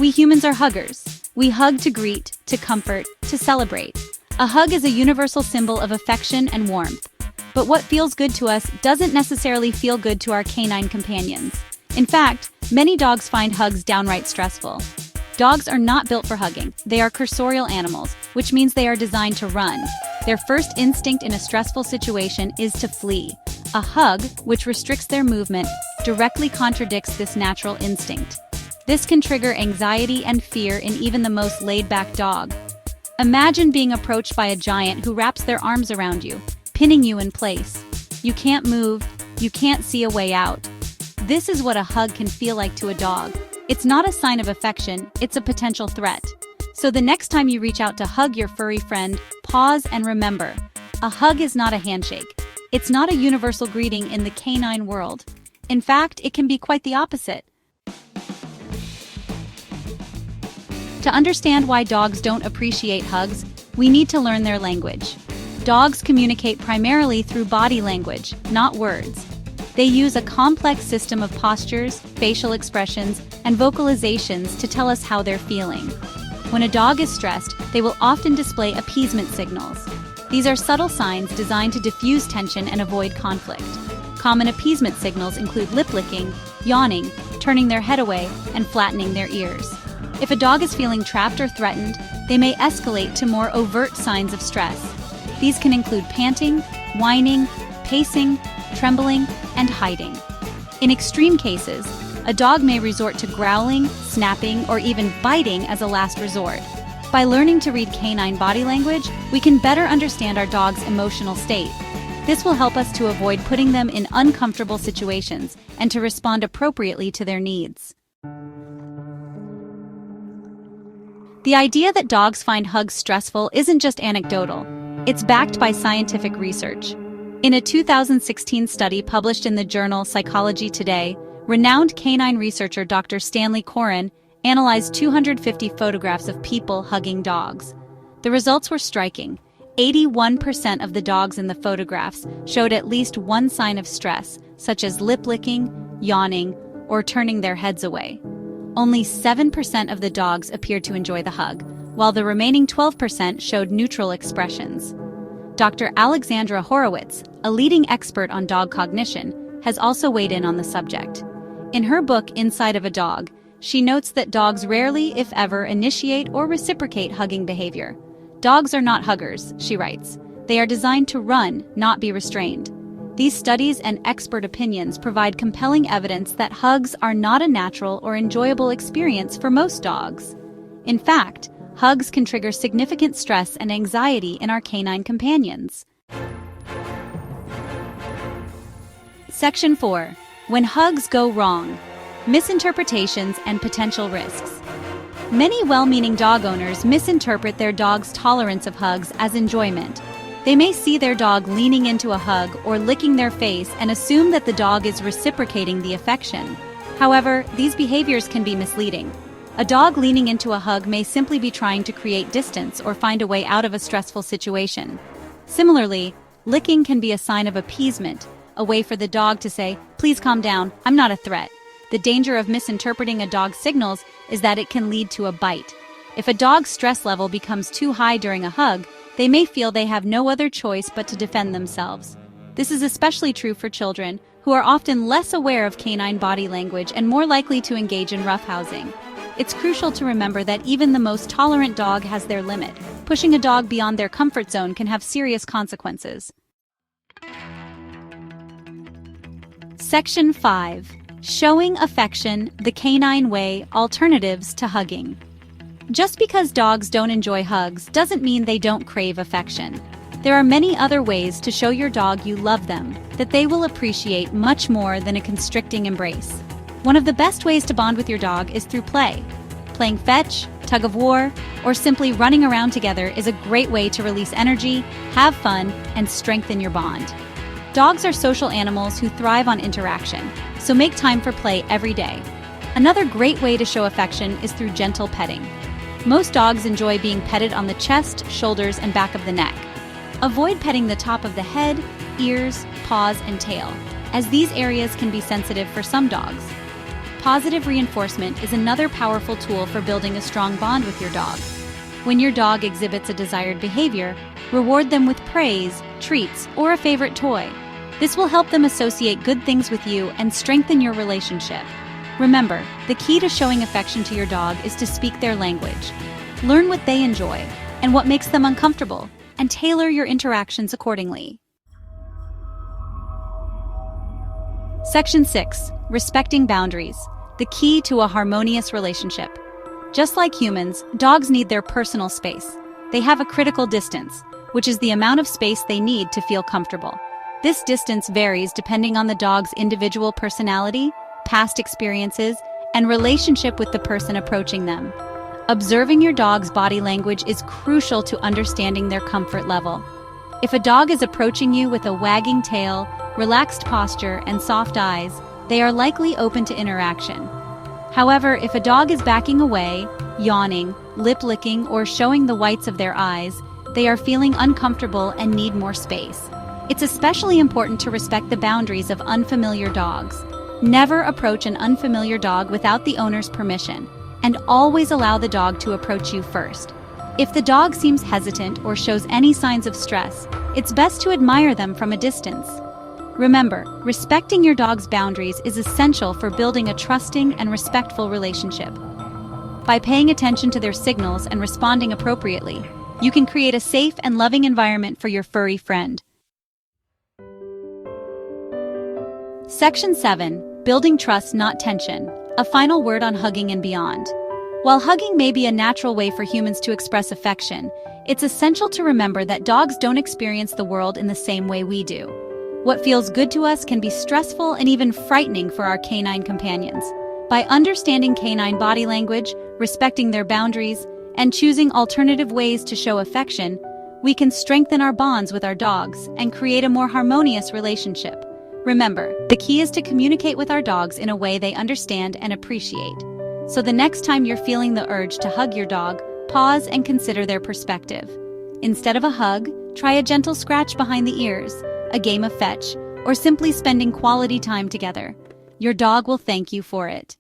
We humans are huggers. We hug to greet, to comfort, to celebrate. A hug is a universal symbol of affection and warmth. But what feels good to us doesn't necessarily feel good to our canine companions. In fact, many dogs find hugs downright stressful. Dogs are not built for hugging. They are cursorial animals, which means they are designed to run. Their first instinct in a stressful situation is to flee. A hug, which restricts their movement, directly contradicts this natural instinct. This can trigger anxiety and fear in even the most laid-back dog. Imagine being approached by a giant who wraps their arms around you, pinning you in place. You can't move, you can't see a way out. This is what a hug can feel like to a dog. It's not a sign of affection, it's a potential threat. So the next time you reach out to hug your furry friend, pause and remember, a hug is not a handshake. It's not a universal greeting in the canine world. In fact, it can be quite the opposite. To understand why dogs don't appreciate hugs, we need to learn their language. Dogs communicate primarily through body language, not words. They use a complex system of postures, facial expressions, and vocalizations to tell us how they're feeling. When a dog is stressed, they will often display appeasement signals. These are subtle signs designed to diffuse tension and avoid conflict. Common appeasement signals include lip licking, yawning, turning their head away, and flattening their ears. If a dog is feeling trapped or threatened, they may escalate to more overt signs of stress. These can include panting, whining, pacing, trembling, and hiding. In extreme cases, a dog may resort to growling, snapping, or even biting as a last resort. By learning to read canine body language, we can better understand our dog's emotional state. This will help us to avoid putting them in uncomfortable situations and to respond appropriately to their needs. The idea that dogs find hugs stressful isn't just anecdotal. It's backed by scientific research. In a 2016 study published in the journal Psychology Today, renowned canine researcher Dr. Stanley Coren analyzed 250 photographs of people hugging dogs. The results were striking. 81% of the dogs in the photographs showed at least one sign of stress, such as lip licking, yawning, or turning their heads away. Only 7% of the dogs appeared to enjoy the hug, while the remaining 12% showed neutral expressions. Dr. Alexandra Horowitz, a leading expert on dog cognition, has also weighed in on the subject. In her book, Inside of a Dog, she notes that dogs rarely, if ever, initiate or reciprocate hugging behavior. Dogs are not huggers, she writes. They are designed to run, not be restrained. These studies and expert opinions provide compelling evidence that hugs are not a natural or enjoyable experience for most dogs. In fact, hugs can trigger significant stress and anxiety in our canine companions. Section 4. When hugs go wrong. Misinterpretations and potential risks. Many well-meaning dog owners misinterpret their dog's tolerance of hugs as enjoyment. They may see their dog leaning into a hug or licking their face and assume that the dog is reciprocating the affection. However, these behaviors can be misleading. A dog leaning into a hug may simply be trying to create distance or find a way out of a stressful situation. Similarly, licking can be a sign of appeasement, a way for the dog to say, "Please calm down, I'm not a threat." The danger of misinterpreting a dog's signals is that it can lead to a bite. If a dog's stress level becomes too high during a hug, they may feel they have no other choice but to defend themselves. This is especially true for children, who are often less aware of canine body language and more likely to engage in roughhousing. It's crucial to remember that even the most tolerant dog has their limit. Pushing a dog beyond their comfort zone can have serious consequences. Section 5. Showing affection the canine way: alternatives to hugging. Just because dogs don't enjoy hugs doesn't mean they don't crave affection. There are many other ways to show your dog you love them, that they will appreciate much more than a constricting embrace. One of the best ways to bond with your dog is through play. Playing fetch, tug of war, or simply running around together is a great way to release energy, have fun, and strengthen your bond. Dogs are social animals who thrive on interaction, so make time for play every day. Another great way to show affection is through gentle petting. Most dogs enjoy being petted on the chest, shoulders, and back of the neck. Avoid petting the top of the head, ears, paws, and tail, as these areas can be sensitive for some dogs. Positive reinforcement is another powerful tool for building a strong bond with your dog. When your dog exhibits a desired behavior, reward them with praise, treats, or a favorite toy. This will help them associate good things with you and strengthen your relationship. Remember, the key to showing affection to your dog is to speak their language. Learn what they enjoy and what makes them uncomfortable, and tailor your interactions accordingly. Section 6. Respecting boundaries. The key to a harmonious relationship. Just like humans, dogs need their personal space. They have a critical distance, which is the amount of space they need to feel comfortable. This distance varies depending on the dog's individual personality, past experiences, and relationship with the person approaching them. Observing your dog's body language is crucial to understanding their comfort level. If a dog is approaching you with a wagging tail, relaxed posture, and soft eyes, they are likely open to interaction. However, if a dog is backing away, yawning, lip-licking, or showing the whites of their eyes, they are feeling uncomfortable and need more space. It's especially important to respect the boundaries of unfamiliar dogs. Never approach an unfamiliar dog without the owner's permission, and always allow the dog to approach you first. If the dog seems hesitant or shows any signs of stress, it's best to admire them from a distance. Remember, respecting your dog's boundaries is essential for building a trusting and respectful relationship. By paying attention to their signals and responding appropriately, you can create a safe and loving environment for your furry friend. Section 7. Building trust, not tension. A final word on hugging and beyond. While hugging may be a natural way for humans to express affection, it's essential to remember that dogs don't experience the world in the same way we do. What feels good to us can be stressful and even frightening for our canine companions. By understanding canine body language, respecting their boundaries, and choosing alternative ways to show affection, we can strengthen our bonds with our dogs and create a more harmonious relationship. Remember, the key is to communicate with our dogs in a way they understand and appreciate. So the next time you're feeling the urge to hug your dog, pause and consider their perspective. Instead of a hug, try a gentle scratch behind the ears, a game of fetch, or simply spending quality time together. Your dog will thank you for it.